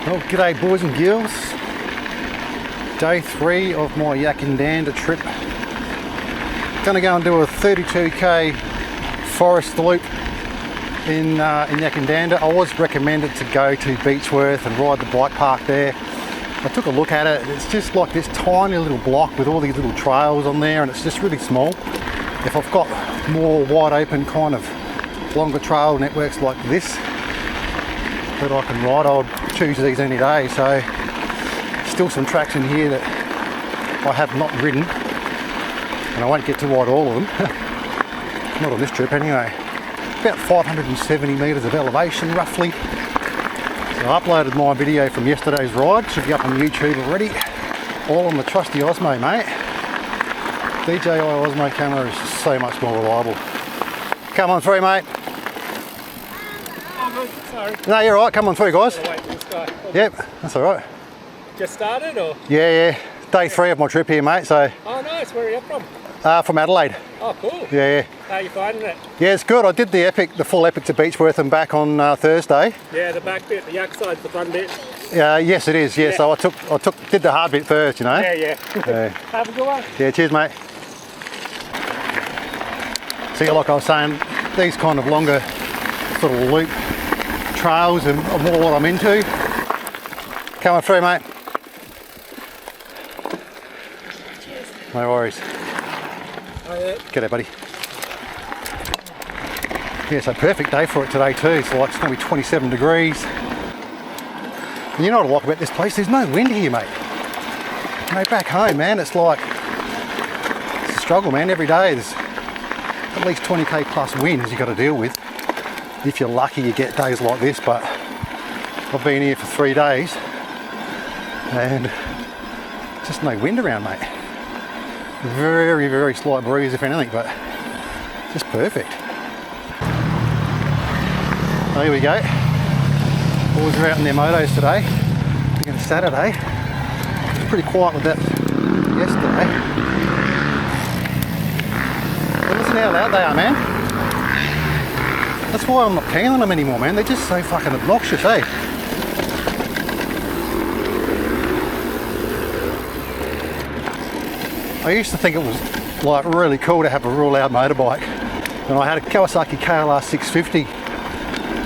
Well, g'day boys and girls. Day 3 of my Yackandandah trip. Gonna go and do a 32k forest loop in Yackandandah. I was recommended to go to Beechworth and ride the bike park there. I took a look at it. It's just like this tiny little block with all these little trails on there, and it's just really small. If I've got more wide open kind of longer trail networks like this that I can ride, I'll choose these any day. So still some tracks in here that I have not ridden, and I won't get to ride all of them. Not on this trip anyway. About 570 metres of elevation roughly. So I uploaded my video from yesterday's ride, should be up on YouTube already. All on the trusty Osmo, mate. DJI Osmo camera is so much more reliable. Come on through, mate. Sorry. No, you're right. Come on through, guys. Wait for this guy. Yep, that's all right. Just started, or? Yeah. Day 3 of my trip here, mate. So. Oh, nice. Where are you from? From Adelaide. Oh, cool. Yeah. How are you finding it? Yeah, it's good. I did the full epic to Beechworth and back on Thursday. Yeah, the back bit, the yak side's the fun bit. Yes, it is. Yeah. So I did the hard bit first, you know. Yeah. Have a good one. Yeah. Cheers, mate. See, like I was saying, these kind of longer sort of loop trails are more what I'm into. Coming through, mate. Cheers. No worries. Oh, yeah. G'day, buddy. Yeah, so perfect day for it today too. It's going to be 27 degrees. And you know what I like about this place? There's no wind here, mate. You know, back home, man, it's a struggle, man. Every day there's at least 20k plus winds you got to deal with. If you're lucky, you get days like this, but I've been here for 3 days and just no wind around, mate. Very, very slight breeze, if anything, but just perfect. So here we go. Boys are out in their motos today. Again, it's Saturday. It was pretty quiet with that yesterday. But listen how loud they are, man. That's why I'm not keen on them anymore, man. They're just so fucking obnoxious, eh? I used to think it was like really cool to have a real loud motorbike. And I had a Kawasaki KLR 650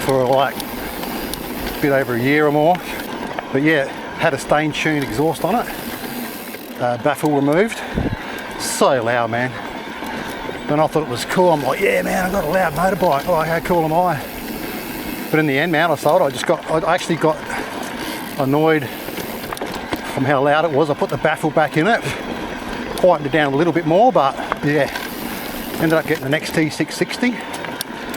for like a bit over a year or more. But yeah, had a stain tuned exhaust on it. Baffle removed. So loud, man. And I thought it was cool. I'm like, yeah, man, I got a loud motorbike. Oh, how cool am I? But in the end, man, I sold it. I actually got annoyed from how loud it was. I put the baffle back in it, quietened it down a little bit more, but yeah, ended up getting an XT660.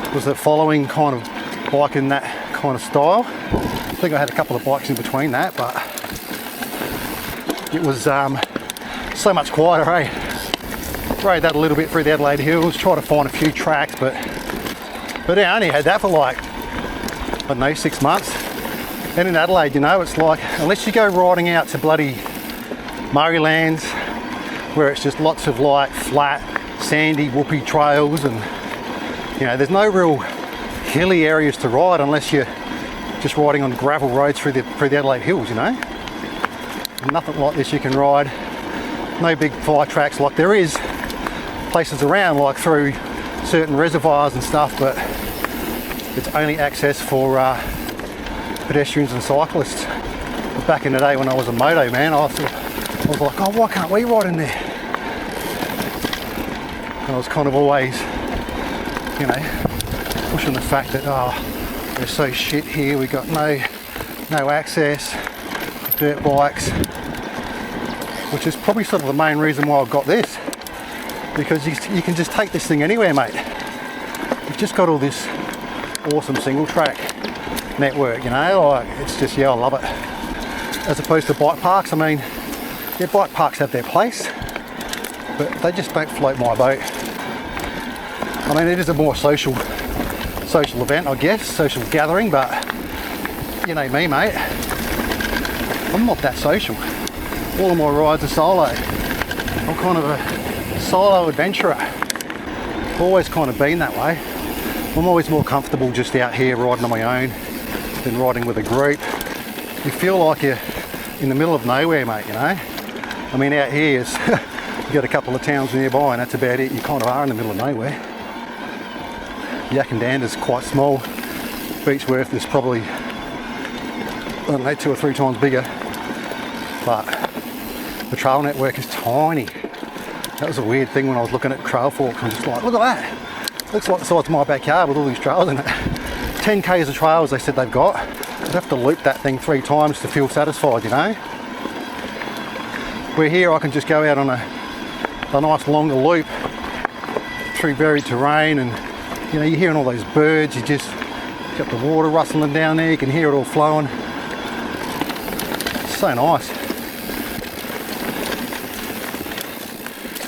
It was the following kind of bike in that kind of style. I think I had a couple of bikes in between that, but it was so much quieter, eh? Rode that a little bit through the Adelaide Hills, tried to find a few tracks, but yeah, I only had that for like, I don't know, 6 months. And in Adelaide, you know, it's like, unless you go riding out to bloody Murraylands, where it's just lots of like flat, sandy, whoopee trails, and you know, there's no real hilly areas to ride unless you're just riding on gravel roads through the Adelaide Hills, you know. Nothing like this you can ride. No big fly tracks like there is places around, like through certain reservoirs and stuff, but it's only access for pedestrians and cyclists. But back in the day when I was a moto, man, I was like, oh, why can't we ride in there? And I was kind of always, you know, pushing the fact that, oh, we're so shit here, we got no access, dirt bikes, which is probably sort of the main reason why I've got this, because you can just take this thing anywhere, mate. You've just got all this awesome single track network, you know, like it's just, yeah, I love it. As opposed to bike parks, I mean, yeah, bike parks have their place, but they just don't float my boat. I mean, it is a more social event, I guess, social gathering, but you know me, mate, I'm not that social. All of my rides are solo. I'm kind of a solo adventurer. I've always kind of been that way. I'm always more comfortable just out here riding on my own than riding with a group. you feel like you're in the middle of nowhere, mate, you know. I mean, out here is you got a couple of towns nearby and that's about it. You kind of are in the middle of nowhere. Yackandandah is quite small. Beechworth is probably, I don't know, 2 or 3 times bigger, but the trail network is tiny. That was a weird thing when I was looking at trail forks. I'm just like, look at that. Looks like the size of my backyard with all these trails in it. 10 k's of trails they said they've got. I'd have to loop that thing 3 times to feel satisfied, you know. Where here I can just go out on a nice longer loop through varied terrain, and you know, you're hearing all those birds, you just got the water rustling down there, you can hear it all flowing. It's so nice.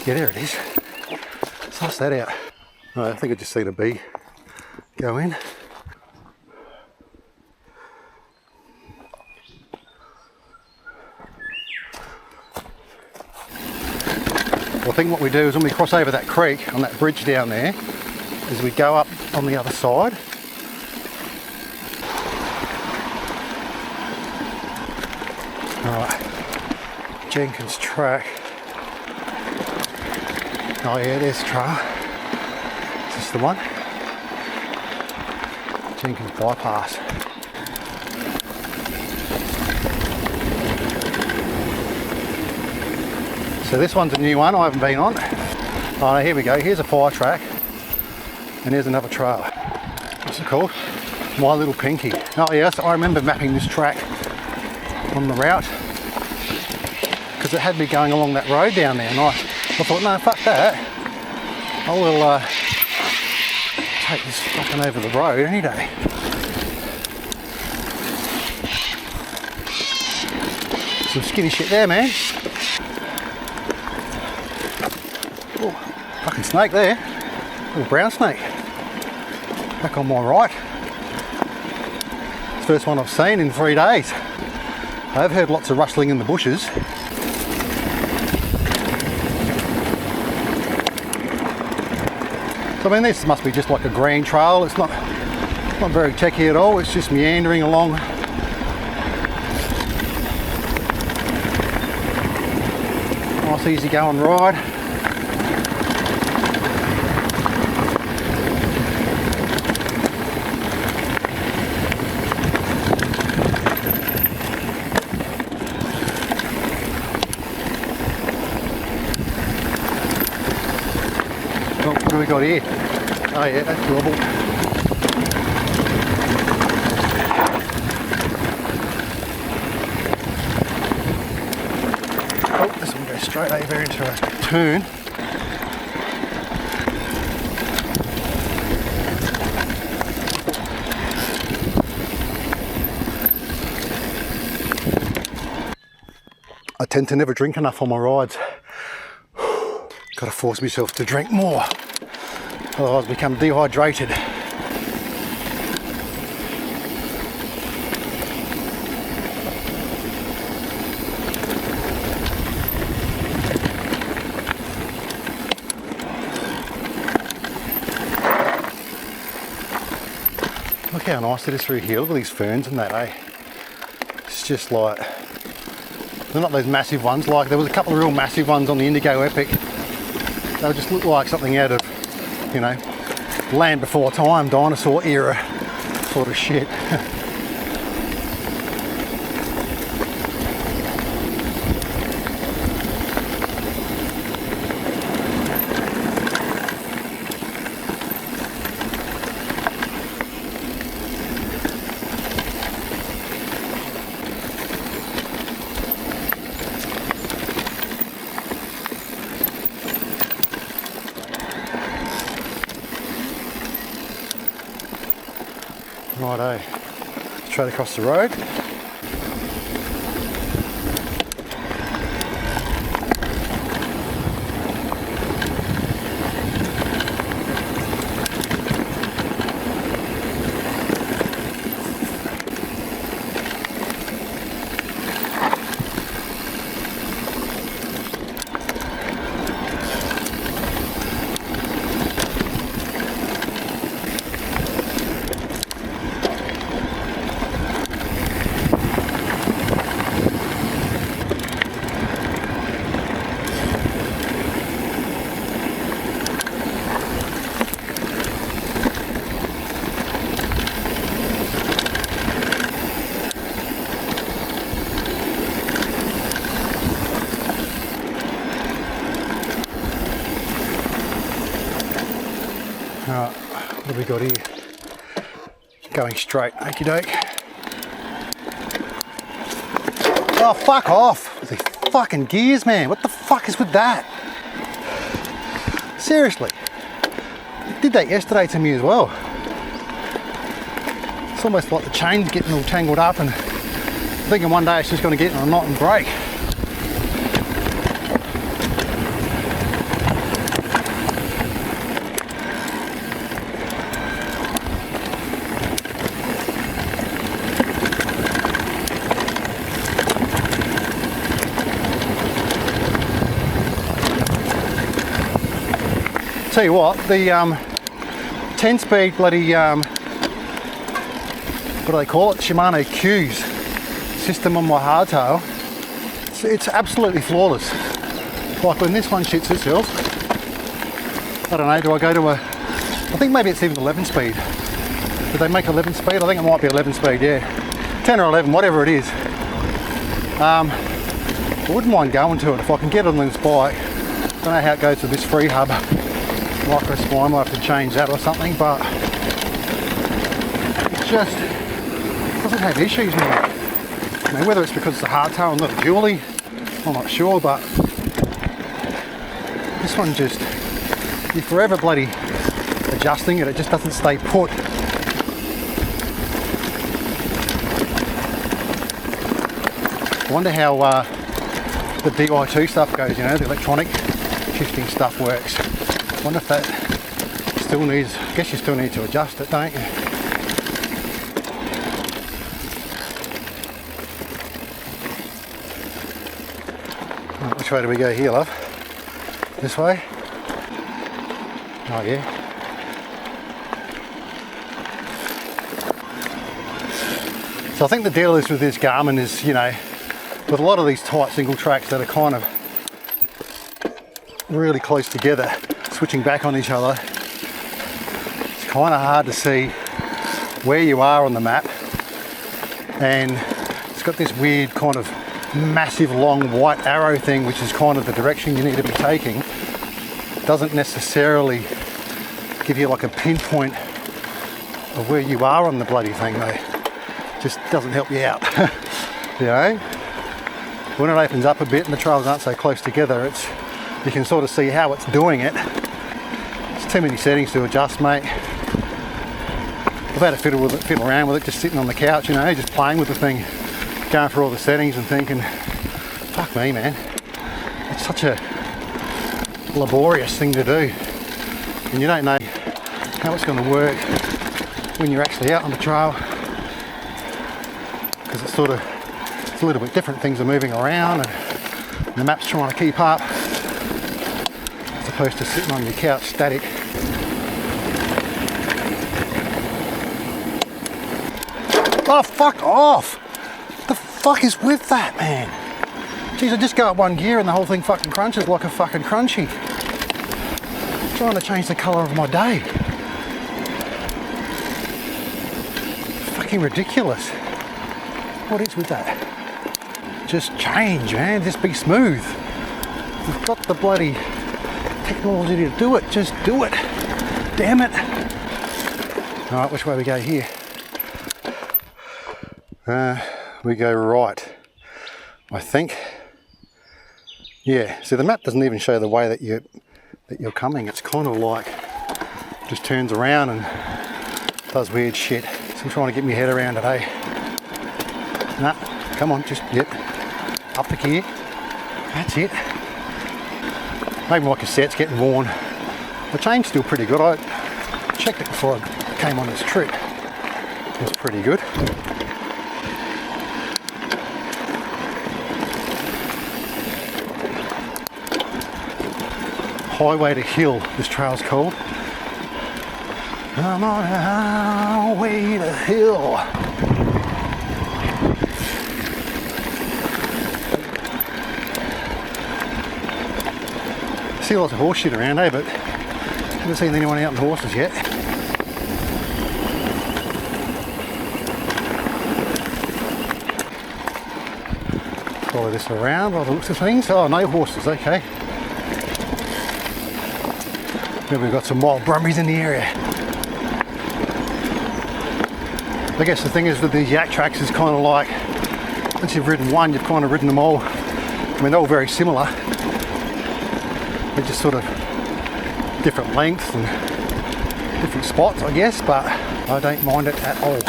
Yeah, there it is. Suss that out. Right, I think I just seen a bee go in. Well, I think what we do is when we cross over that creek on that bridge down there, is we go up on the other side. Alright, Jenkins track. Oh yeah, there's the trail. Is this the one? Jenkins bypass. So this one's a new one I haven't been on. Oh no, here we go. Here's a fire track. And here's another trail. What's it called? My Little Pinky. Oh yes, I remember mapping this track on the route because it had me going along that road down there, and I thought, no, fuck that. I will take this fucking over the road any day. Some skinny shit there, man. Oh, fucking snake there. Little brown snake. Back on my right. It's the first one I've seen in 3 days. I've heard lots of rustling in the bushes. So I mean, this must be just like a green trail. It's not very techy at all. It's just meandering along. Nice easy going ride. Oh, what do we got here? Oh yeah, that's doable. Oh, this one goes straight over into a turn. I tend to never drink enough on my rides. Got to force myself to drink more, otherwise I become dehydrated. Look how nice it is through here. Look at these ferns and that, eh? It's just like, they're not those massive ones. Like there was a couple of real massive ones on the Indigo Epic. They just look like something out of, you know, Land Before Time, dinosaur era sort of shit. Righto, straight across the road. have we got here? Going straight, okie doke. Oh, fuck off with these fucking gears, man. What the fuck is with that? Seriously. Did that yesterday to me as well. It's almost like the chain's getting all tangled up, and I'm thinking one day it's just going to get in a knot and break. Tell you what, the 10-speed bloody, what do they call it? Shimano Q's system on my hardtail. It's absolutely flawless. Like when this one shits itself, I don't know, do I go to I think maybe it's even 11 speed. Did they make 11 speed? I think it might be 11 speed, yeah. 10 or 11, whatever it is. I wouldn't mind going to it if I can get it on this bike. I don't know how it goes with this free hub. Micro spline, might have to change that or something, but it just doesn't have issues now. I mean, whether it's because it's a hardtail and not a dually, I'm not sure, but this one just, you're forever bloody adjusting it, it just doesn't stay put. I wonder how the DI2 stuff goes, you know, the electronic shifting stuff works. I wonder if that still needs, I guess you still need to adjust it, don't you? Right, which way do we go here, love? This way? Oh yeah. So I think the deal is with this Garmin is, you know, with a lot of these tight single tracks that are kind of really close together, switching back on each other, it's kind of hard to see where you are on the map, and it's got this weird kind of massive long white arrow thing, which is kind of the direction you need to be taking. Doesn't necessarily give you like a pinpoint of where you are on the bloody thing though. Just doesn't help you out. You know, when it opens up a bit and the trails aren't so close together, you can sort of see how it's doing it. It's too many settings to adjust, mate. I've had to fiddle around with it, just sitting on the couch, you know, just playing with the thing, going through all the settings and thinking, fuck me, man. It's such a laborious thing to do, and you don't know how it's going to work when you're actually out on the trail, because it's a little bit different. Things are moving around and the map's trying to keep up, as opposed to sitting on your couch static. Oh, fuck off! What the fuck is with that, man? Jeez, I just go up one gear and the whole thing fucking crunches like a fucking crunchy. I'm trying to change the colour of my day. Fucking ridiculous. What is with that? Just change, man. Just be smooth. You've got the bloody technology to do it. Just do it. Damn it. Alright, which way we go here? We go right, I think. Yeah, see, the map doesn't even show the way that you're coming. It's kind of like just turns around and does weird shit. So I'm trying to get my head around it, eh? Nah, come on, just up the gear. That's it. Maybe my cassette's getting worn. The chain's still pretty good. I checked it before I came on this trip. It was pretty good. Highway to Hill, this trail's called. I'm on a highway to Hill. See lots of horse shit around, eh? But haven't seen anyone out on horses yet. Follow this around by the looks of things. Oh, no horses, okay. Maybe we've got some wild brumbies in the area. I guess the thing is with these yak tracks is kind of like, once you've ridden one, you've kind of ridden them all. I mean, they're all very similar. They're just sort of different lengths and different spots, I guess, but I don't mind it at all.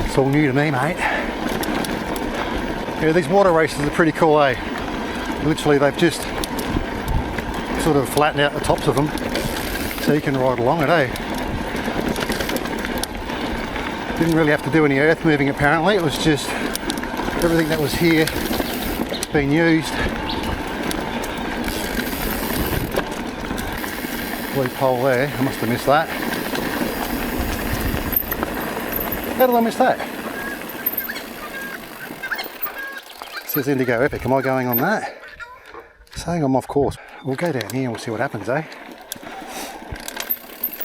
It's all new to me, mate. Yeah, these water races are pretty cool, eh? Literally, they've just sort of flattened out the tops of them so you can ride along it, eh? Didn't really have to do any earth moving apparently, it was just everything that was here being used. Blue pole there, I must have missed that. How did I miss that? It says Indigo Epic, am I going on that? Saying I'm off course. We'll go down here and we'll see what happens, eh?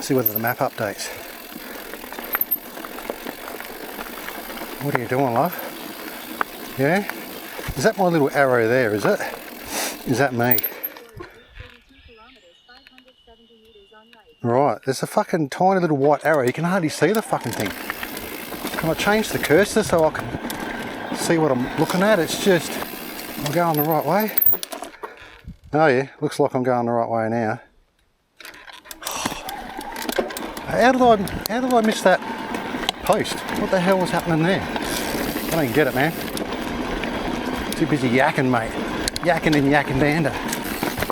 See whether the map updates. What are you doing, love? Yeah? Is that my little arrow there, is it? Is that me? Right, there's a fucking tiny little white arrow. You can hardly see the fucking thing. Can I change the cursor so I can see what I'm looking at? It's just, I'm going the right way. Oh yeah, looks like I'm going the right way now. How did I miss that post? What the hell was happening there? I don't get it, man. Too busy yakking, mate. Yackin and Yackandandah.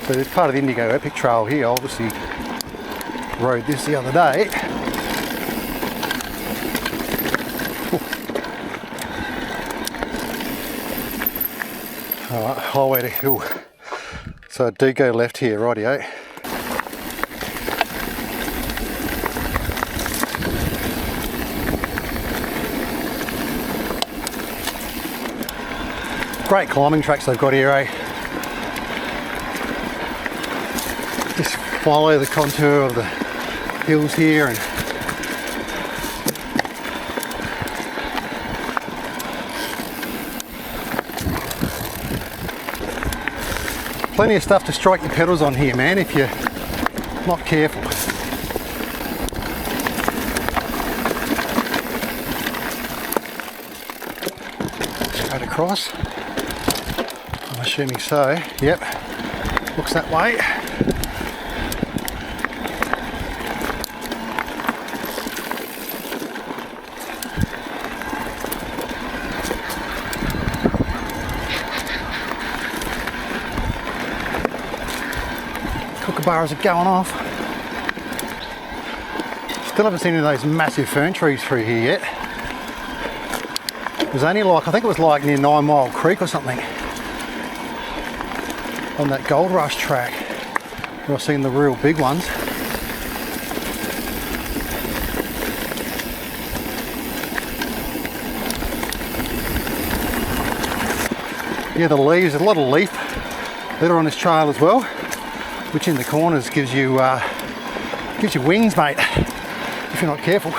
So there's part of the Indigo Epic Trail here. Obviously rode this the other day. Alright, highway to hill. So I do go left here, rightio. Great climbing tracks they've got here, eh? Just follow the contour of the hills here and plenty of stuff to strike your pedals on here, man, if you're not careful. Straight across. I'm assuming so. Yep. Looks that way. Kookaburras are going off. Still haven't seen any of those massive fern trees through here yet. It was only like, I think it was like near 9 Mile Creek or something, on that Gold Rush track, where I've seen the real big ones. Yeah, the leaves, there's a lot of leaf litter on this trail as well, which in the corners gives you wings, mate, if you're not careful.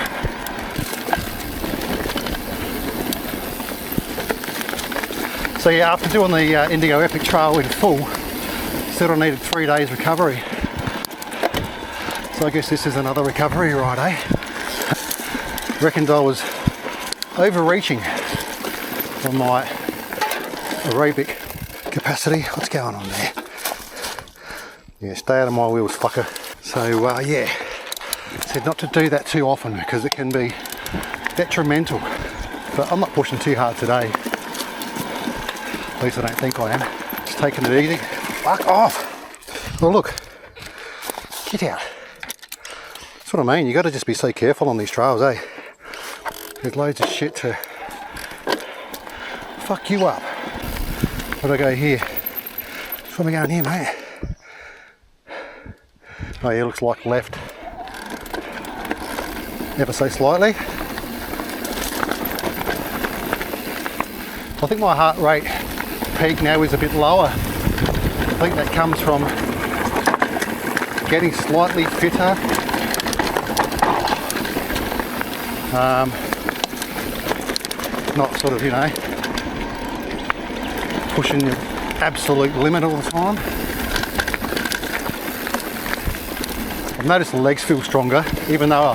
So yeah, after doing the Indigo Epic Trail in full, said I needed 3 days recovery. So I guess this is another recovery ride, eh? Reckoned I was overreaching on my aerobic capacity. What's going on there? Yeah, stay out of my wheels, fucker. So yeah, said not to do that too often because it can be detrimental. But I'm not pushing too hard today. At least I don't think I am. Just taking it easy. Fuck off! Oh look, get out. That's what I mean, you got to just be so careful on these trails, eh? There's loads of shit to fuck you up. Where'd I go here? Where am I going here, mate? Oh yeah, looks like left. Ever so slightly. I think my heart rate peak now is a bit lower. I think that comes from getting slightly fitter. Not sort of, you know, pushing your absolute limit all the time. I've noticed the legs feel stronger, even though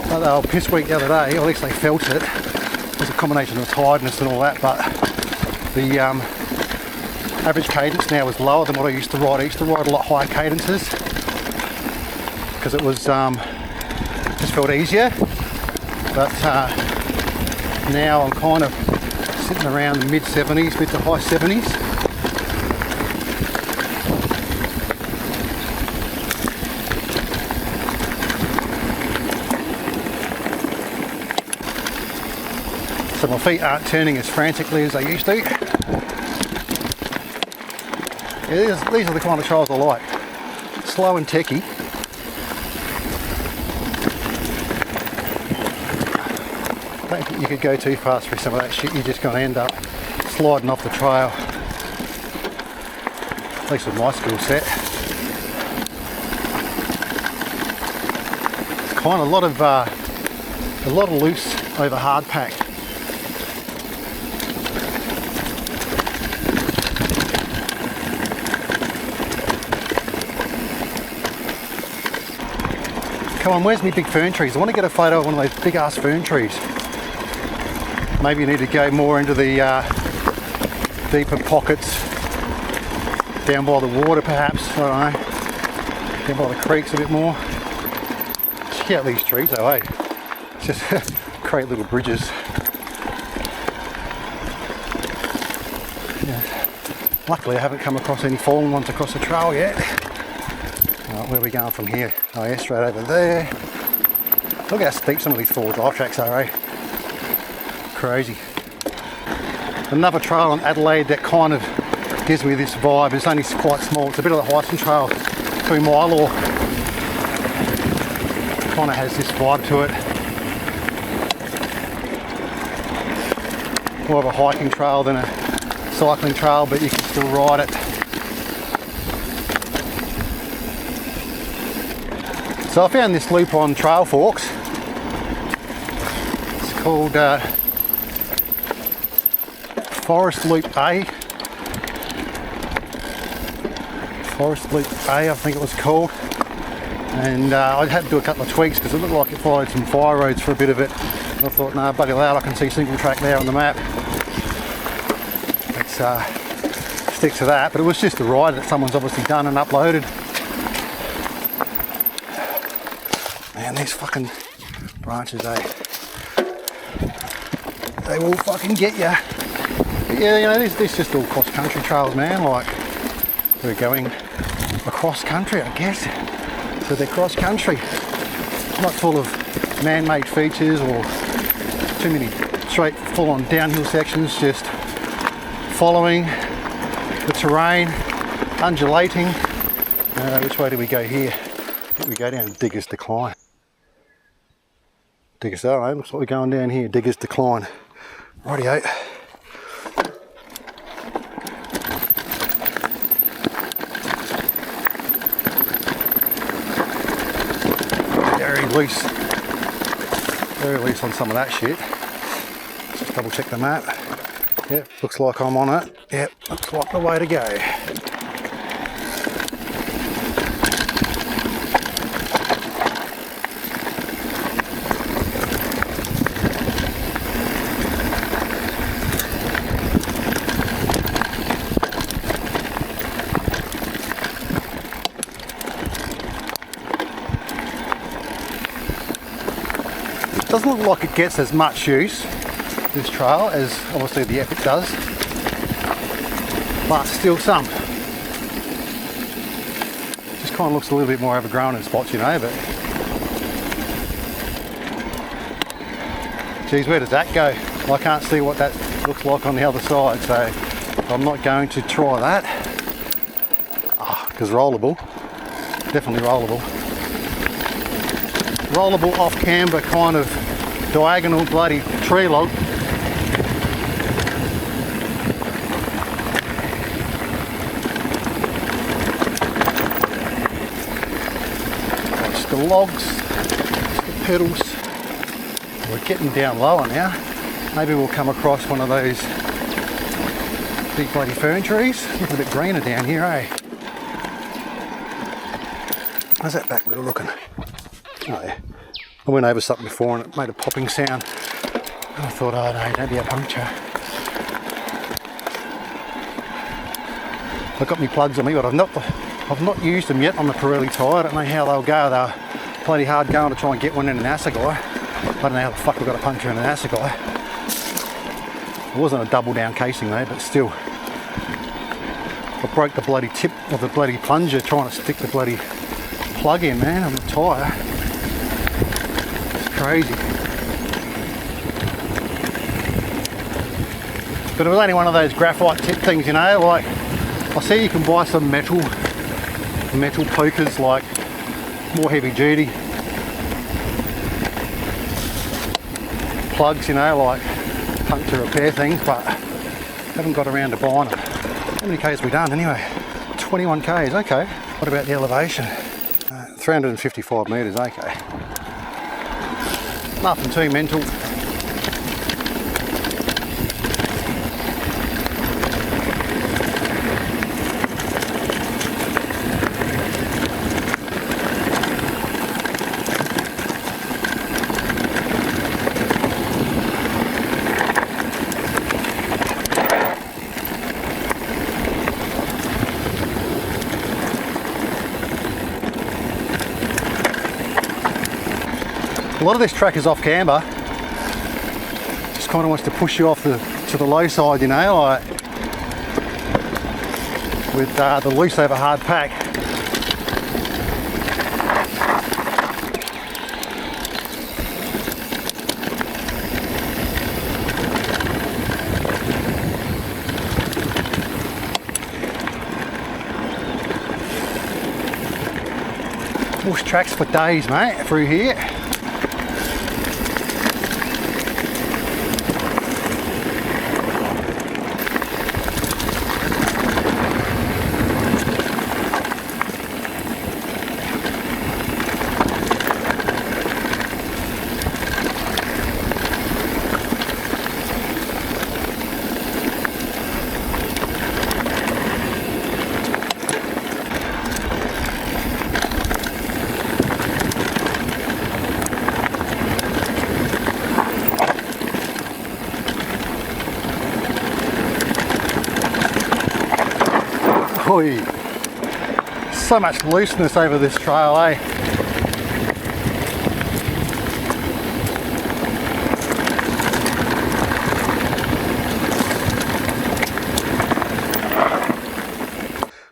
they were piss weak the other day, or at least they felt it. There's a combination of tiredness and all that, but the average cadence now is lower than what I used to ride. I used to ride a lot higher cadences because it was just felt easier, but now I'm kind of sitting around the mid 70s, mid to high 70s. So my feet aren't turning as frantically as they used to. Yeah, these are the kind of trials I like. Slow and techy. I don't think you could go too fast through some of that shit. You're just going to end up sliding off the trail. At least with my skill set. It's kind of a lot of loose over hard pack. Come on, where's my big fern trees? I want to get a photo of one of those big ass fern trees. Maybe you need to go more into the deeper pockets down by the water perhaps, I don't know. Down by the creeks a bit more. Check out these trees though, eh? Just create little bridges. Yeah. Luckily I haven't come across any fallen ones across the trail yet. Right, where are we going from here? Oh yeah, straight over there. Look how steep some of these four drive tracks are, eh? Crazy. Another trail in Adelaide that kind of gives me this vibe. It's only quite small. It's a bit of the Heisen trail through Mylor. Kind of has this vibe to it. More of a hiking trail than a cycling trail, but you can still ride it. So I found this loop on Trail Forks. It's called Forest Loop A. Forest Loop A, I think it was called. And I had to do a couple of tweaks because it looked like it followed some fire roads for a bit of it. And I thought, no, bugger that, I can see single track there on the map. Let's stick to that. But it was just a ride that someone's obviously done and uploaded. Man, these fucking branches, eh? They will fucking get ya. But yeah, you know, this just all cross country trails, man. Like, we're going across country, I guess. So they're cross country. Not full of man-made features or too many straight full-on downhill sections, just following the terrain, undulating. Which way do we go here? I think we go down Diggers Decline. Diggers, I don't know, looks like we're going down here, Diggers Decline. Rightio. Very loose on some of that shit. Let's just double check the map. Yep, looks like I'm on it. Yep, looks like the way to go. Doesn't look like it gets as much use, this trail, as obviously the Epic does, but still some. Just kind of looks a little bit more overgrown in spots, you know, but geez, where does that go? I can't see what that looks like on the other side, so I'm not going to try that. Because rollable, definitely rollable. Rollable off camber kind of diagonal bloody tree log. Just the logs, just the pedals. We're getting down lower now. Maybe we'll come across one of those big bloody fern trees. Looking a bit greener down here, eh? How's that back wheel looking? Oh yeah. I went over something before and it made a popping sound. And I thought, oh no, don't be a puncture. I've got my plugs on me, but I've not used them yet on the Pirelli tyre. I don't know how they'll go. They're bloody hard going to try and get one in an Assegai. I don't know how the fuck we got a puncture in an Assegai. It wasn't a double down casing though, but still. I broke the bloody tip of the bloody plunger trying to stick the bloody plug in, man, on the tyre. It's crazy. But it was only one of those graphite tip things, you know, like I see you can buy some metal pokers, like more heavy duty plugs, you know, like puncture repair things, but haven't got around to buying them. How many Ks have we done anyway? 21 Ks, okay. What about the elevation? 355 metres, okay. Nothing too mental. A lot of this track is off camber. Just kind of wants to push you off to the low side, you know, like with the loose over hard pack. Bush tracks for days, mate, through here. Oi. So much looseness over this trail, eh?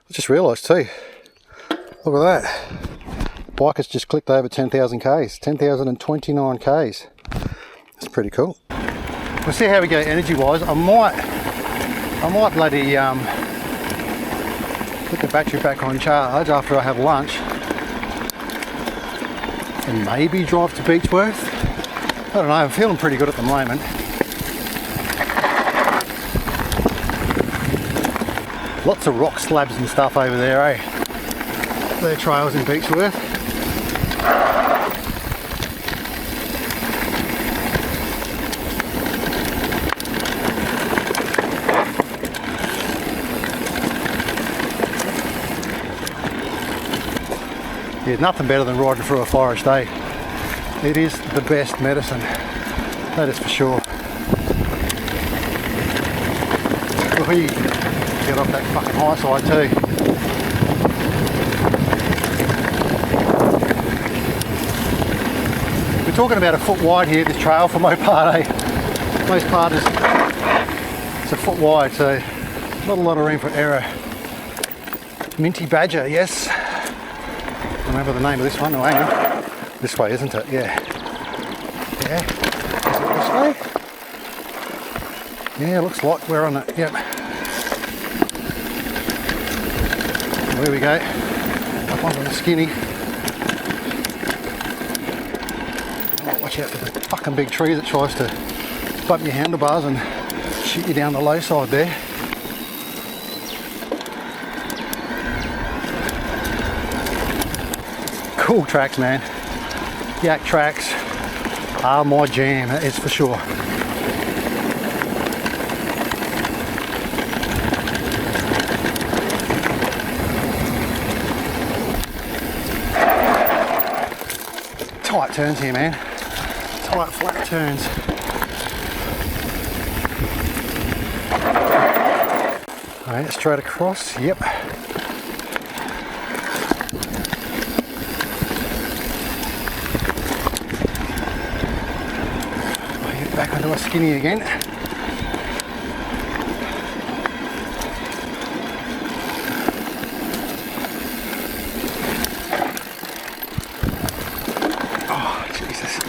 I just realised too, look at that. Bike has just clicked over 10,000 Ks, 10,029 Ks. That's pretty cool. We'll see how we go energy wise. I might bloody put the battery back on charge after I have lunch and maybe drive to Beechworth. I don't know, I'm feeling pretty good at the moment. Lots of rock slabs and stuff over there, eh? Their trails in Beechworth. Yeah, nothing better than riding through a forest, eh? It is the best medicine, that is for sure. Wee. Get off that fucking high side too. We're talking about a foot wide here, this trail for most part, eh? Most part is it's a foot wide, so not a lot of room for error. Minty Badger, yes. Remember the name of this one? Oh, hang on. This way, isn't it? Yeah. Yeah. Is it this way? Yeah, looks like we're on it. Yep. There we go. Up onto the skinny. Oh, watch out for the fucking big tree that tries to bump your handlebars and shoot you down the low side there. Cool tracks, man. Yak tracks are my jam, that is for sure. turns here, man. Tight, flat turns. Alright, straight across, yep. I'll get back onto a skinny again. Oh, Jesus.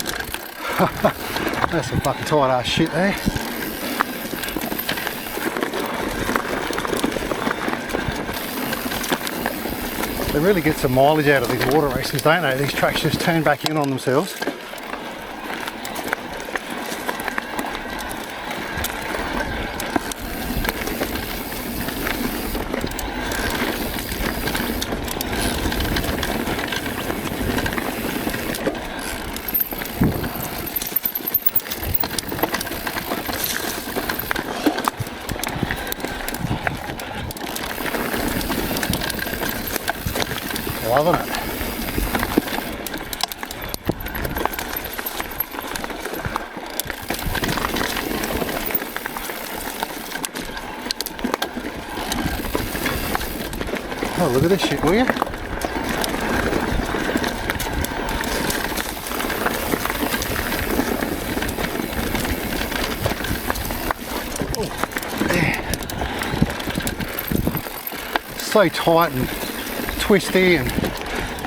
That's some fucking tight ass shit there. They really get some mileage out of these water races, don't they? These tracks just turn back in on themselves. Loving it. Oh, look at this shit, will you? Oh, yeah. So tight and twisty and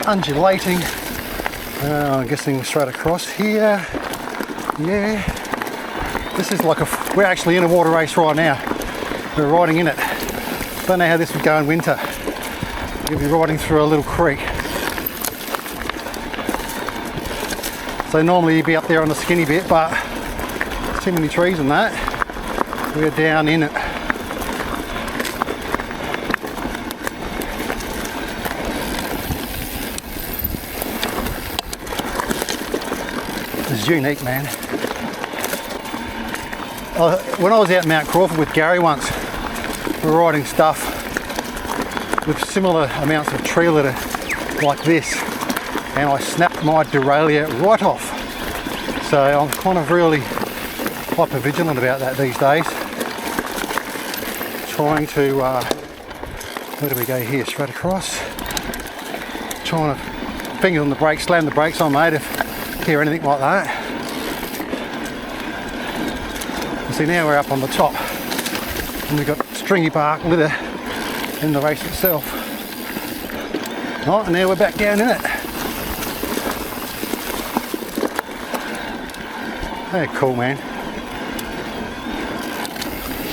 undulating. I'm guessing straight across here. Yeah. This is like we're actually in a water race right now. We're riding in it. Don't know how this would go in winter. You'll be riding through a little creek. So normally you'd be up there on the skinny bit, but there's too many trees and that. We're down in it. It's unique, man. When I was out in Mount Crawford with Gary once, we were riding stuff with similar amounts of tree litter like this, and I snapped my derailleur right off. So I'm kind of really hyper vigilant about that these days. Trying to, where do we go here? Straight across. Trying to finger on the brakes, slam the brakes on, mate, if you hear anything like that. You see, now we're up on the top and we've got stringy bark litter in the race itself. Right, and now we're back down in it. Hey, cool, man.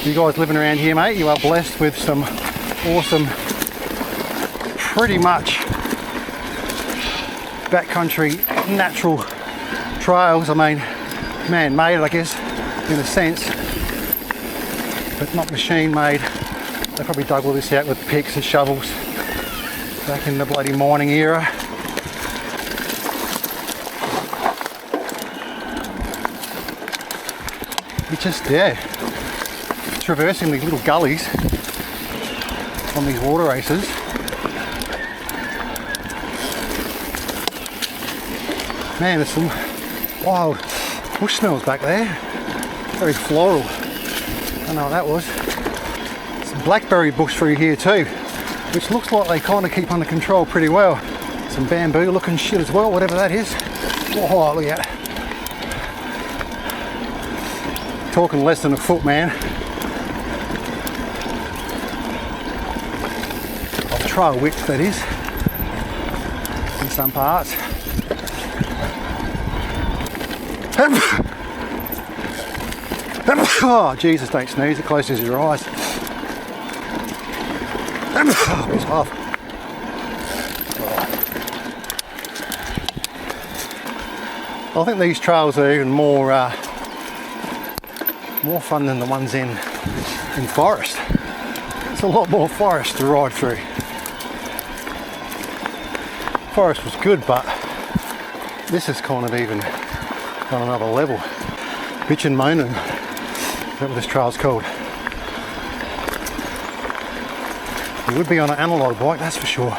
You guys living around here, mate, you are blessed with some awesome, pretty much backcountry natural trails. I mean, man-made, I guess, in a sense, but not machine-made. They probably dug all this out with picks and shovels back in the bloody mining era. You just, yeah, traversing these little gullies on these water races. Man, there's some wild bush smells back there. Very floral. I don't know what that was. Some blackberry bush through here too, which looks like they kind of keep under control pretty well. Some bamboo looking shit as well, whatever that is. Oh, look at that. Talking less than a foot, man. Of trail width, that is, in some parts. Oh, Jesus, don't sneeze, it closes your eyes. Piss off. I think these trails are even more fun than the ones in forest. It's a lot more forest to ride through. Forest was good, but this is kind of even on another level. Bitch and moaning. Is that what this trail's called? It would be on an analogue bike, that's for sure.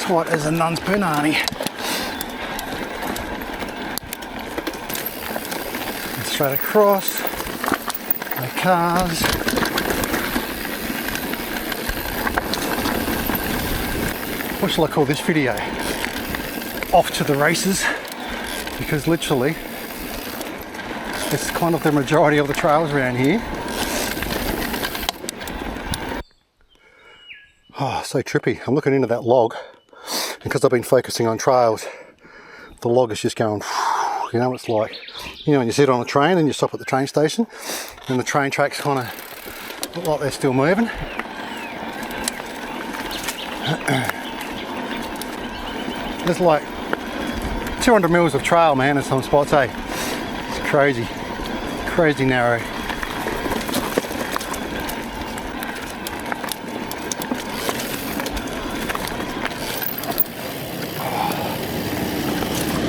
tight as a nun's punani. And straight across, no cars. What shall I call this video? Off to the races, because literally it's kind of the majority of the trails around here. Oh, so trippy. I'm looking into that log, and because I've been focusing on trails, the log is just going, you know what it's like. You know when you sit on a train and you stop at the train station and the train tracks kind of look like they're still moving. There's like 200 mils of trail, man, in some spots, eh? It's crazy, crazy narrow.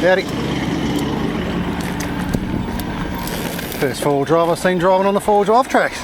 Howdy. First four-wheel drive I've seen driving on the four-wheel drive tracks.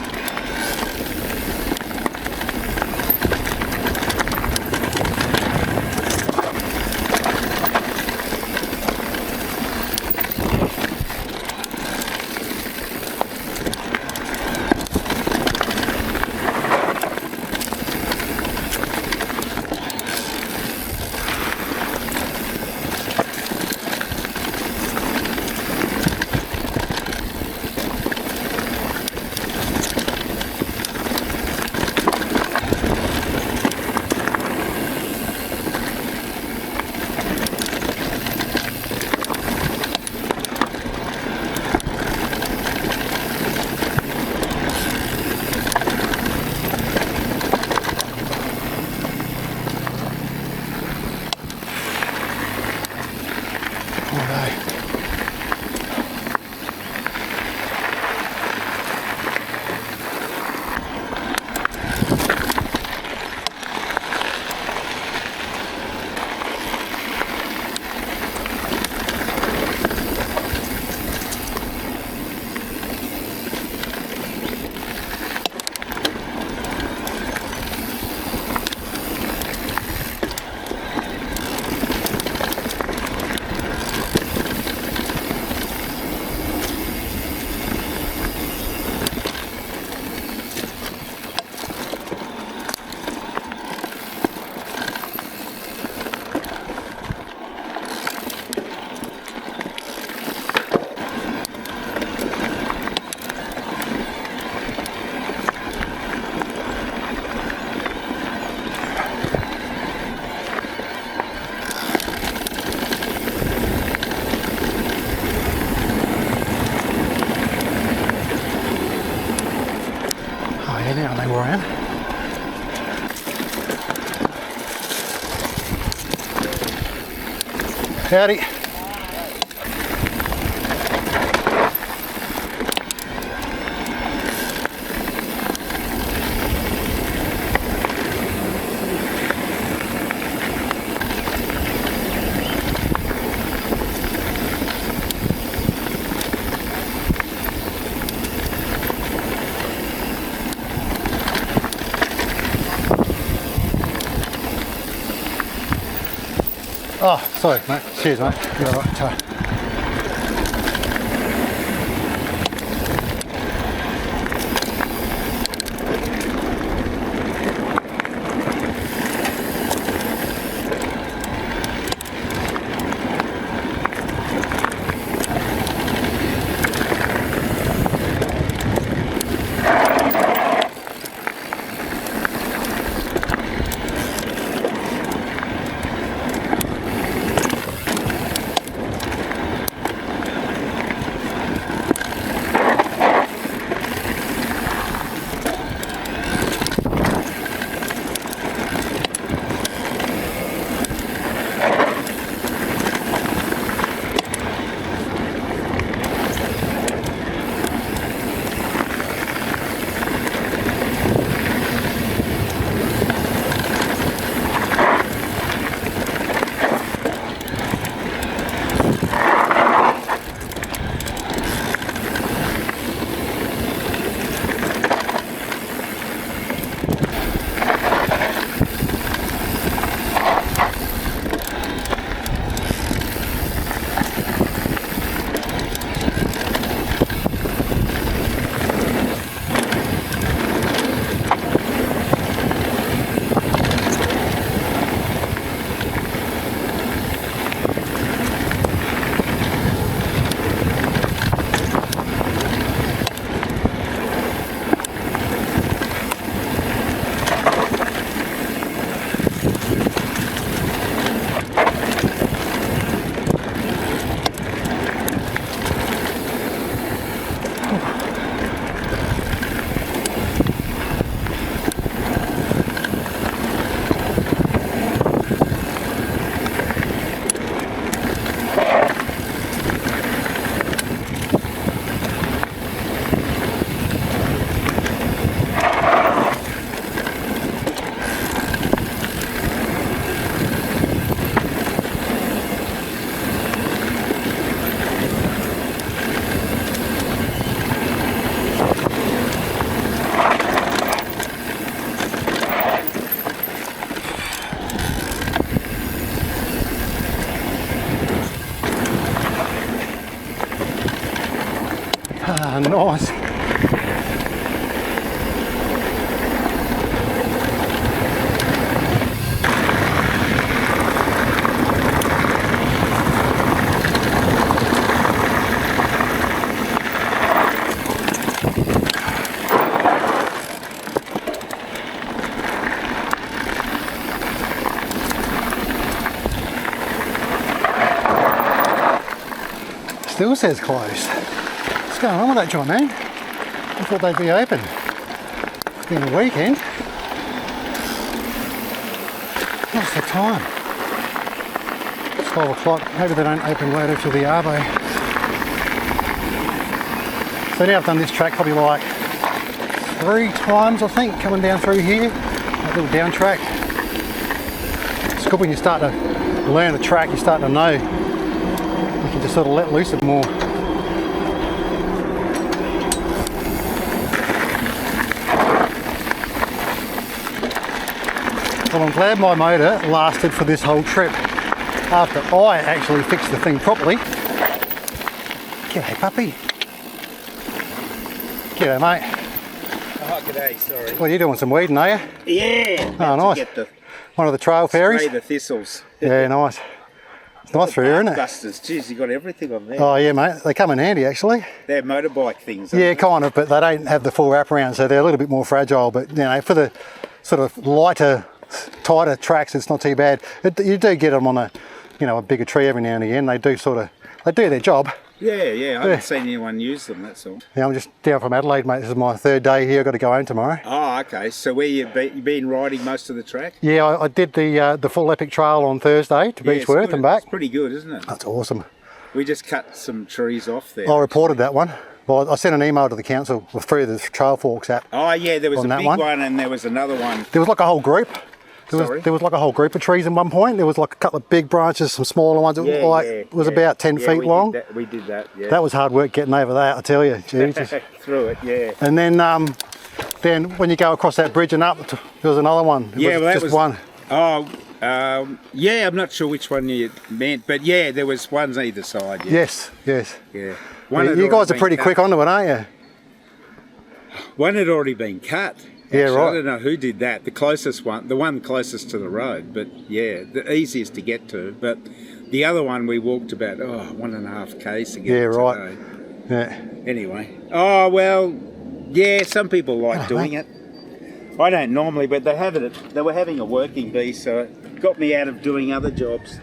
Now I know where I am. Howdy. Oh, sorry, mate. Cheers, mate. You're all right. Sorry. Ah, nice. Still says closed. What's going on with that joint, man? I thought they'd be open. It's been a weekend. What's the time? It's 12 o'clock. Maybe they don't open later till the Arvo. So now I've done this track probably like 3 times, I think, coming down through here. That little down track. It's good when you start to learn a track, you start to know. You can just sort of let loose a bit more. Well, I'm glad my motor lasted for this whole trip after I actually fixed the thing properly. G'day, puppy. G'day, mate. Oh, g'day, sorry. What are you doing, some weeding, are you? Yeah. Oh, nice. Get the One of the trail fairies? spray the thistles. Yeah, nice. It's nice through here, isn't it? Busters. Jeez, you got everything on there. Oh yeah, mate. They come in handy, actually. They're motorbike things. Yeah, aren't kind of, but they don't have the full wraparound, so they're a little bit more fragile. But you know, for the sort of lighter, tighter tracks, it's not too bad. You do get them on a, you know, a bigger tree every now and again. They do their job. they? I haven't seen anyone use them, that's all. Yeah, I'm just down from Adelaide, mate. This is my 3rd day here. I've got to go home tomorrow. Oh, okay. So where you been riding most of the track? Yeah, I did the full epic trail on Thursday to Yeah, it's Beechworth good. and back. It's pretty good, isn't it? That's awesome. We just cut some trees off there. I reported that one. Well, I sent an email to the council with 3 of the Trail Forks app. Oh, yeah, there was on a that big one. one and there was another one. There was like a whole group. Sorry? There was like a whole group of trees at one point. There was like a couple of big branches, some smaller ones. It was about 10 feet long. We did that, yeah. That was hard work getting over that, I tell you. Jesus. Through it, yeah. And then when you go across that bridge and up, there was another one. Yeah, well, that just was one. Oh, yeah, I'm not sure which one you meant, but yeah, there was ones either side. Yeah. Yes. Yeah. You guys are pretty quick onto it, aren't you? One had already been cut. Yeah, Actually, right. I don't know who did that. The one closest to the road, but yeah, the easiest to get to. But the other one we walked about 1.5 k's to get Yeah, to right. today. Yeah. Anyway, oh well, yeah, some people like doing it. I don't normally, but they were having a working bee, so it got me out of doing other jobs.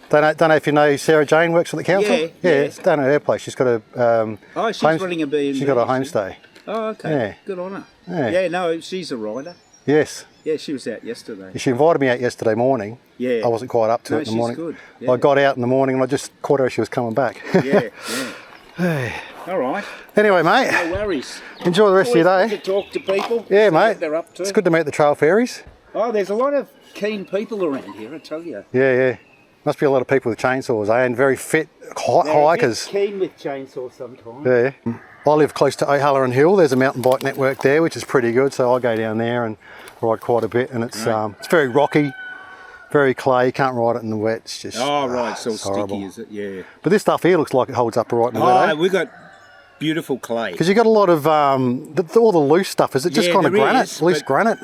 Don't know if you know Sarah Jane works for the council. Yeah. It's down at her place. She's got a She's running a bee. She's got a homestay. Oh, okay. Yeah. Good on her. Yeah. Yeah, no, she's a rider. Yes. Yeah, she was out yesterday. She invited me out yesterday morning. Yeah. I wasn't quite up to No, it in the she's morning. good. Yeah. I got out in the morning and I just caught her as she was coming back. Yeah. All right. Anyway, mate, No worries. enjoy the rest of your Always day. good to talk to people. Yeah, see mate. What they're up to. It's good to meet the trail fairies. Oh, there's a lot of keen people around here, I tell you. Yeah. Must be a lot of people with chainsaws, and very fit They're hikers. a bit keen with chainsaws sometimes. Yeah. I live close to O'Halloran Hill. There's a mountain bike network there, which is pretty good. So I go down there and ride quite a bit, and it's very rocky, very clay. You can't ride it in the wet. It's just Oh, right, it's all it's horrible. sticky, is it? Yeah. But this stuff here looks like it holds up all right in the Oh, wet. we've got beautiful clay. Because you got a lot of all the loose stuff. Is it just Yeah, kind of there granite, is, loose but- granite?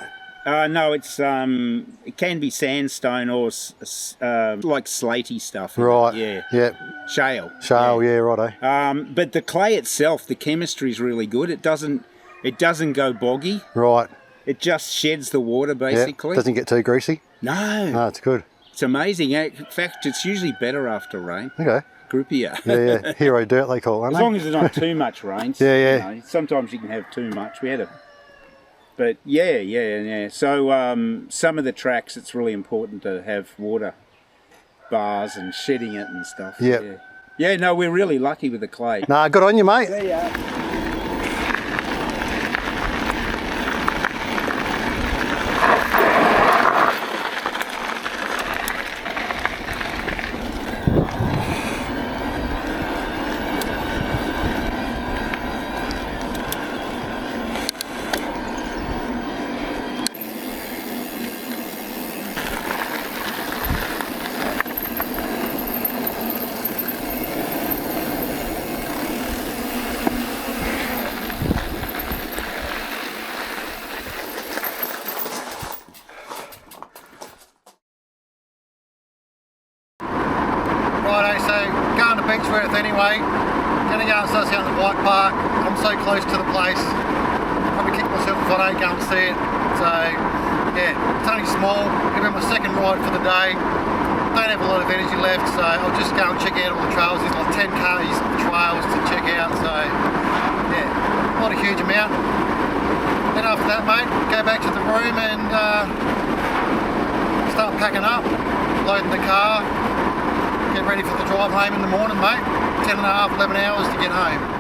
No, it's it can be sandstone or like slaty stuff. Right. Yeah. Shale. Shale. Yeah. Righto. But the clay itself, the chemistry is really good. It doesn't go boggy. Right. It just sheds the water Yeah. basically. Doesn't get too greasy. No, No, it's good. it's amazing. In fact, it's usually better after rain. Okay. Groupier. Yeah. Hero dirt they call it, aren't As they? long as there's not too much rain. Yeah. You know, sometimes you can have too much. But yeah. So some of the tracks, it's really important to have water bars and shedding it and stuff. Yep. Yeah, no, we're really lucky with the clay. Nah, good on you, mate. There you are. anyway, gonna go and start out in the bike park. I'm so close to the place. Probably kick myself if I don't go and see it. So yeah, it's only small. It'll be my second ride for the day. Don't have a lot of energy left, so I'll just go and check out all the trails. There's like 10 k's trails to check out, so yeah, not a huge amount. Then after that, mate, go back to the room and start packing up, loading the car, get ready for the drive home in the morning, mate. 10 and a half, 11 hours to get home.